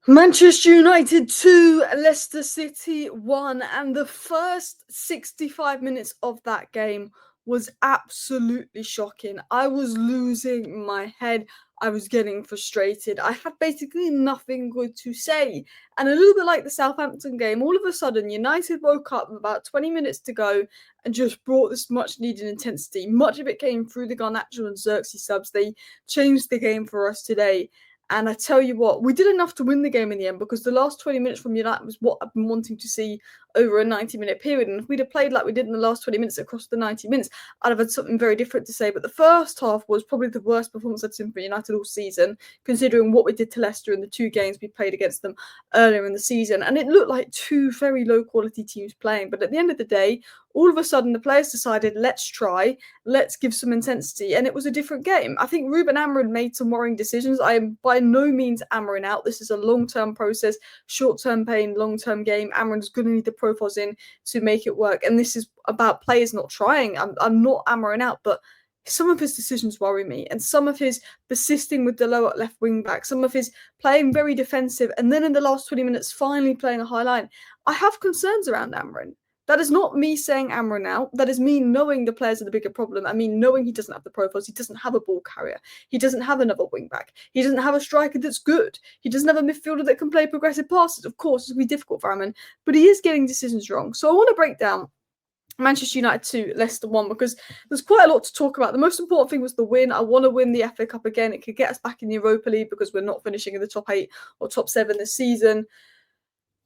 Manchester United 2, Leicester City 1, and the first 65 minutes of that game was absolutely shocking. I was losing my head. I was getting frustrated. I had basically nothing good to say. And a little bit like the Southampton game, all of a sudden United woke up with about 20 minutes to go and just brought this much needed intensity. Much of it came through the Garnacho and Zirkzee subs. They changed the game for us today. And I tell you what, we did enough to win the game in the end because the last 20 minutes from United was what I've been wanting to see over a 90-minute period. And if we'd have played like we did in the last 20 minutes across the 90 minutes, I'd have had something very different to say. But the first half was probably the worst performance I've seen for United all season, considering what we did to Leicester in the two games we played against them earlier in the season. And it looked like two very low-quality teams playing. But at the end of the day, all of a sudden the players decided, let's try, let's give some intensity, and it was a different game. I think Ruben Amorim made some worrying decisions. I am by no means Amorim out. This is a long-term process, short-term pain, long-term game. Amorim's going to need the profiles in to make it work, and this is about players not trying. I'm not Amorim out, but some of his decisions worry me, and some of his persisting with Diallo at left wing back, some of his playing very defensive, and then in the last 20 minutes finally playing a high line. I have concerns around Amorim. That is not me saying Amorim now. That is me knowing the players are the bigger problem. I mean, knowing he doesn't have the profiles. He doesn't have a ball carrier. He doesn't have another wing back. He doesn't have a striker that's good. He doesn't have a midfielder that can play progressive passes. Of course, it's going to be difficult for Amorim, but he is getting decisions wrong. So I want to break down Manchester United 2, Leicester 1, because there's quite a lot to talk about. The most important thing was the win. I want to win the FA Cup again. It could get us back in the Europa League because we're not finishing in the top 8 or top 7 this season.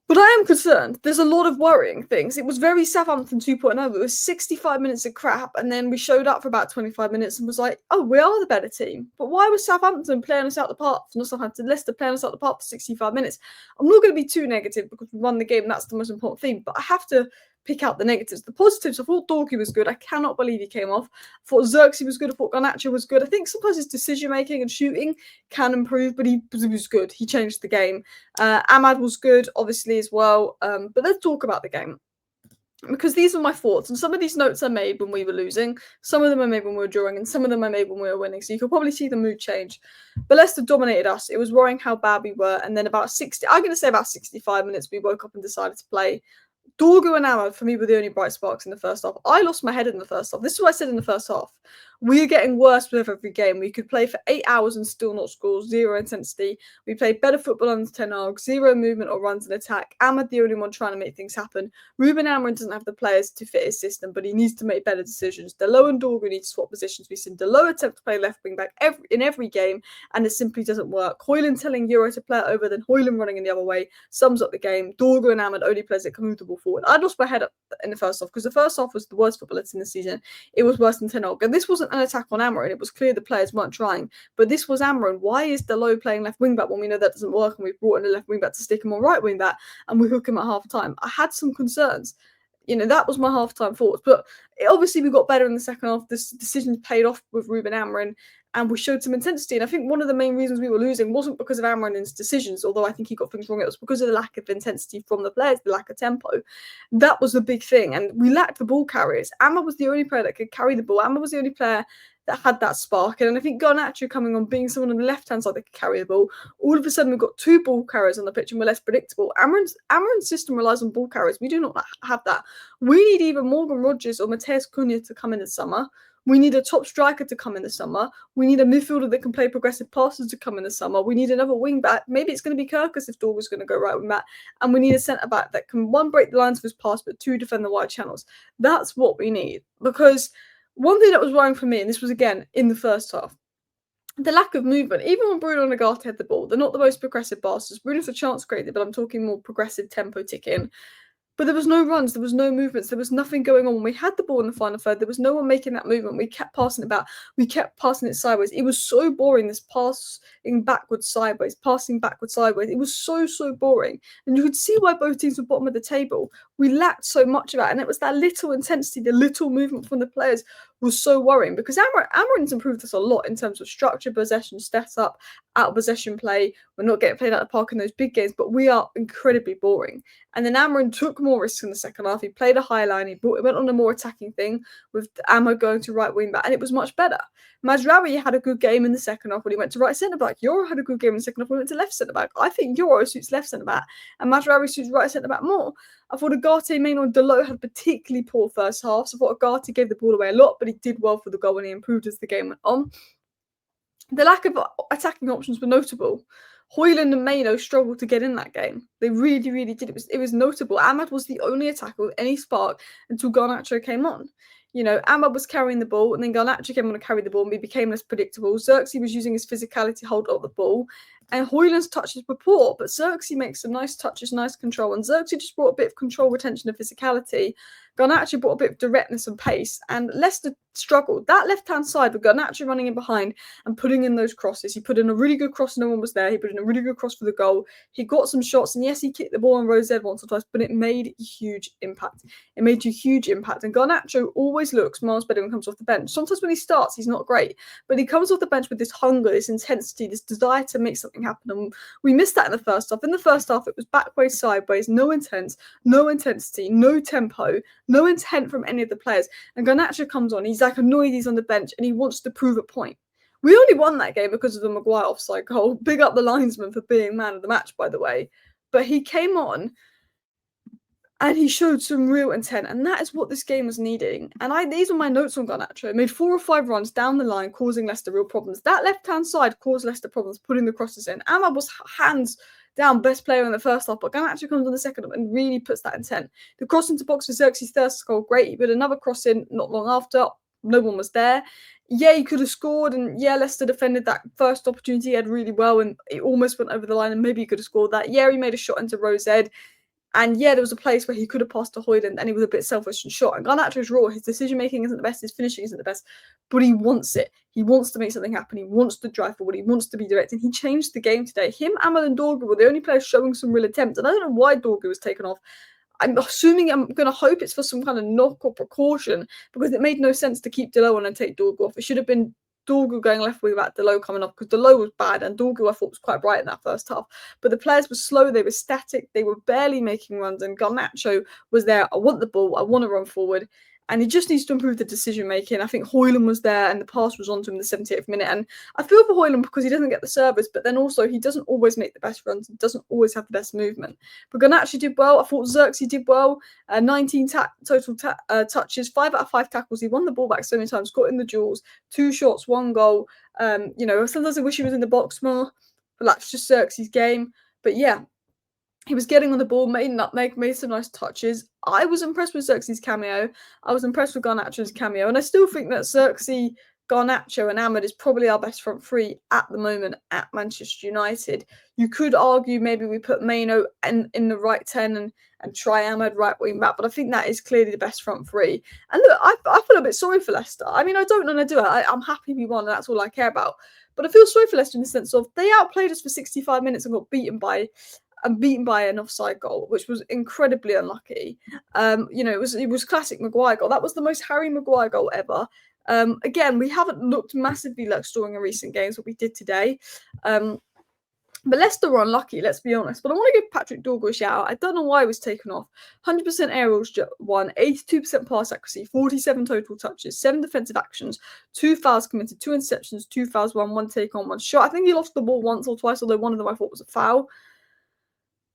But I am concerned. There's a lot of worrying things. It was very Southampton 2.0. It was 65 minutes of crap, and then we showed up for about 25 minutes and was like, oh, we are the better team. But why was Southampton playing us out the park? Not Southampton, Leicester playing us out the park for 65 minutes. I'm not going to be too negative because we won the game, and that's the most important thing. But I have to pick out the negatives. The positives, I thought Dorgu was good. I cannot believe he came off. I thought Zirkzee was good. I thought Garnacho was good. I think sometimes his decision-making and shooting can improve, but he was good. He changed the game. Ahmad was good, obviously, as well. But let's talk about the game, because these are my thoughts, and some of these notes I made when we were losing, some of them I made when we were drawing, and some of them I made when we were winning, so you could probably see the mood change. But Leicester dominated us. It was worrying how bad we were, and then about 65 minutes, we woke up and decided to play. Dorgu and Ahmad, for me, were the only bright sparks in the first half. I lost my head in the first half. This is what I said in the first half. We are getting worse with every game. We could play for 8 hours and still not score, zero intensity. We played better football under Ten Hag, zero movement or runs in attack. Ahmad the only one trying to make things happen. Ruben Amorim doesn't have the players to fit his system, but he needs to make better decisions. Diallo and Dorgu need to swap positions. We've seen Diallo attempt to play left wing back in every game, and it simply doesn't work. Højlund telling Euro to play it over, then Højlund running in the other way sums up the game. Dorgu and Ahmad only players that can move the ball forward. I lost my head up in the first half because the first half was the worst football I've seen this season. It was worse than Ten Hag, and this wasn't an attack on Amorim. It was clear the players weren't trying, but this was Amorim. Why is Diallo playing left wing back when we know that doesn't work, and we've brought in a left wing back to stick him on right wing back, and we hook him at half time? I had some concerns. That was my half-time thoughts. But obviously we got better in the second half. The decisions paid off with Ruben Amorim, and we showed some intensity. And I think one of the main reasons we were losing wasn't because of Amorim's decisions, although I think he got things wrong. It was because of the lack of intensity from the players, the lack of tempo. That was the big thing. And we lacked the ball carriers. Ahmad was the only player that could carry the ball. Ahmad was the only player that had that spark. And I think Garnacho coming on, being someone on the left-hand side that could carry the ball, all of a sudden we've got 2 ball carriers on the pitch and we're less predictable. Amorim's system relies on ball carriers. We do not have that. We need either Morgan Rogers or Mateus Cunha to come in the summer. We need a top striker to come in the summer. We need a midfielder that can play progressive passes to come in the summer. We need another wing back. Maybe it's going to be Kirkus if Dorgu's going to go right wing back. And we need a centre back that can, 1, break the lines of his pass, but 2, defend the wide channels. That's what we need. Because one thing that was worrying for me, and this was again in the first half, the lack of movement. Even when Bruno and Agarthe had the ball, they're not the most progressive passes. Bruno's a chance creator, but I'm talking more progressive tempo ticking. But there was no runs, there was no movements, there was nothing going on. When we had the ball in the final third, there was no one making that movement. We kept passing it back, we kept passing it sideways. It was so boring, this passing backwards, sideways. It was so boring. And you could see why both teams were bottom of the table. We lacked so much of that, and it was that little intensity, the little movement from the players was so worrying because Amorim's improved us a lot in terms of structure, possession, setup, out of possession play. We're not getting played out of the park in those big games, but we are incredibly boring. And then Amorim took more risks in the second half. He played a high line. He went on a more attacking thing with Amo going to right wing back, and it was much better. Mazraoui had a good game in the second half when he went to right centre back. Euro had a good game in the second half when he went to left centre back. I think Euro suits left centre back, and Mazraoui suits right centre back more. I thought Agate, Maino, and Diallo had particularly poor first halves. I thought Agate gave the ball away a lot, but he did well for the goal and he improved as the game went on. The lack of attacking options were notable. Højlund and Maino struggled to get in that game. They really, really did. It was notable. Ahmad was the only attacker with any spark until Garnacho came on. You know, Ahmad was carrying the ball, and then Garnacho came on to carry the ball, and he became less predictable. Zirkzee was using his physicality to hold up the ball, and Højlund's touches were poor, but Zirkzee makes some nice touches, nice control, and Zirkzee just brought a bit of control, retention, and physicality. Garnacho brought a bit of directness and pace, and Leicester struggled. That left-hand side with Garnacho running in behind and putting in those crosses. He put in a really good cross, no one was there. He put in a really good cross for the goal. He got some shots, and yes, he kicked the ball on Rose once or twice, but it made a huge impact. It made a huge impact, and Garnacho always looks miles better when he comes off the bench. Sometimes when he starts, he's not great, but he comes off the bench with this hunger, this intensity, this desire to make something happen, and we missed that in the first half. In the first half, it was backways, sideways, no intent, no intensity, no tempo, no intent from any of the players. And Garnacho comes on, he's like annoyed he's on the bench and he wants to prove a point. We only won that game because of the Maguire offside goal. Big up the linesman for being man of the match, by the way. But he came on and he showed some real intent, and that is what this game was needing. And these were my notes on Garnacho. Made 4 or 5 runs down the line, causing Leicester real problems. That left-hand side caused Leicester problems, putting the crosses in. Ahmad was hands down best player in the first half, but Garnacho comes on the second half and really puts that intent. The cross into box for Zirkzee's third goal, great. He put another cross in not long after. No one was there. Yeah, he could have scored, and yeah, Leicester defended that first opportunity he had really well, and it almost went over the line, and maybe he could have scored that. Yeah, he made a shot into Rose. And yeah, there was a place where he could have passed to Højlund and he was a bit selfish and shot. And Garnacho's raw. His decision-making isn't the best. His finishing isn't the best. But he wants it. He wants to make something happen. He wants to drive forward. He wants to be direct. And he changed the game today. Him, Amal and Dorgu were the only players showing some real attempt. And I don't know why Dorgu was taken off. I'm going to hope it's for some kind of knock or precaution because it made no sense to keep Diallo on and take Dorgu off. It should have been Dorgu going left wing back, Diallo coming off because Diallo was bad and Dorgu I thought was quite bright in that first half. But the players were slow, they were static, they were barely making runs, and Garnacho was there. I want the ball, I want to run forward. And he just needs to improve the decision making. I think Højlund was there and the pass was on to him in the 78th minute. And I feel for Højlund because he doesn't get the service, but then also he doesn't always make the best runs. He doesn't always have the best movement. But Garnacho did well. I thought Zirkzee did well. 19 total touches, 5 out of 5 tackles. He won the ball back so many times, got in the duels, 2 shots, 1 goal. Sometimes I wish he was in the box more, but that's just Zirkzee's game. But yeah, he was getting on the ball, made some nice touches. I was impressed with Zirkzee's cameo. I was impressed with Garnacho's cameo. And I still think that Zirkzee, Garnacho and Ahmad is probably our best front three at the moment at Manchester United. You could argue maybe we put Maino in the right 10 and try Ahmad right wing back, but I think that is clearly the best front three. And look, I feel a bit sorry for Leicester. I mean, I don't want to do it. I'm happy we won, and that's all I care about. But I feel sorry for Leicester in the sense of they outplayed us for 65 minutes and got beaten by an offside goal, which was incredibly unlucky. It was classic Maguire goal. That was the most Harry Maguire goal ever. Again, we haven't looked massively like scoring in recent games, but we did today. But Leicester were unlucky, let's be honest. But I want to give Patrick Dorgu a shout out. I don't know why he was taken off. 100% aerials won, 82% pass accuracy, 47 total touches, 7 defensive actions, 2 fouls committed, 2 interceptions, 2 fouls, 1 take on, 1 shot. I think he lost the ball once or twice, although one of them I thought was a foul.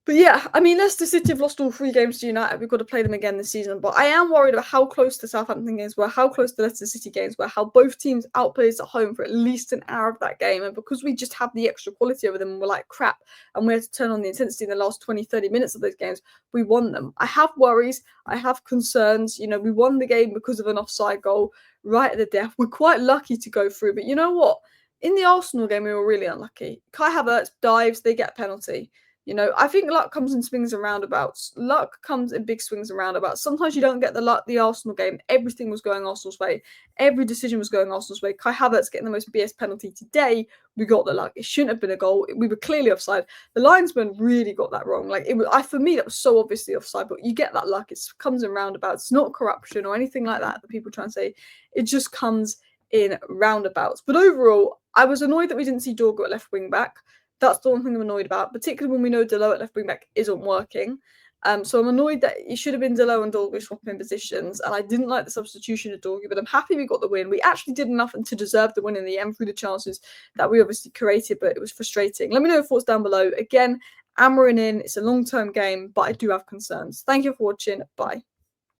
But yeah, I mean, Leicester City have lost all 3 games to United. We've got to play them again this season. But I am worried about how close the Southampton games were, how close the Leicester City games were, how both teams outplayed us at home for at least an hour of that game. And because we just have the extra quality over them and we're like crap and we had to turn on the intensity in the last 20, 30 minutes of those games, we won them. I have worries. I have concerns. You know, we won the game because of an offside goal right at the death. We're quite lucky to go through. But you know what? In the Arsenal game, we were really unlucky. Kai Havertz dives, they get a penalty. You know, I think luck comes in swings and roundabouts. Luck comes in big swings and roundabouts. Sometimes you don't get the luck. The Arsenal game, everything was going Arsenal's way. Every decision was going Arsenal's way. Kai Havertz getting the most BS penalty today. We got the luck. It shouldn't have been a goal. We were clearly offside. The linesman really got that wrong. Like, it was, for me, that was so obviously offside. But you get that luck. It comes in roundabouts. It's not corruption or anything like that people try and say. It just comes in roundabouts. But overall, I was annoyed that we didn't see Dorgu at left wing back. That's the one thing I'm annoyed about, particularly when we know Diallo at left wing back isn't working. So I'm annoyed that it should have been Diallo and Dorgu swapping positions, and I didn't like the substitution of Dorgu, but I'm happy we got the win. We actually did enough to deserve the win in the end through the chances that we obviously created, but it was frustrating. Let me know your thoughts down below. Again, Amorim in, it's a long-term game, but I do have concerns. Thank you for watching. Bye.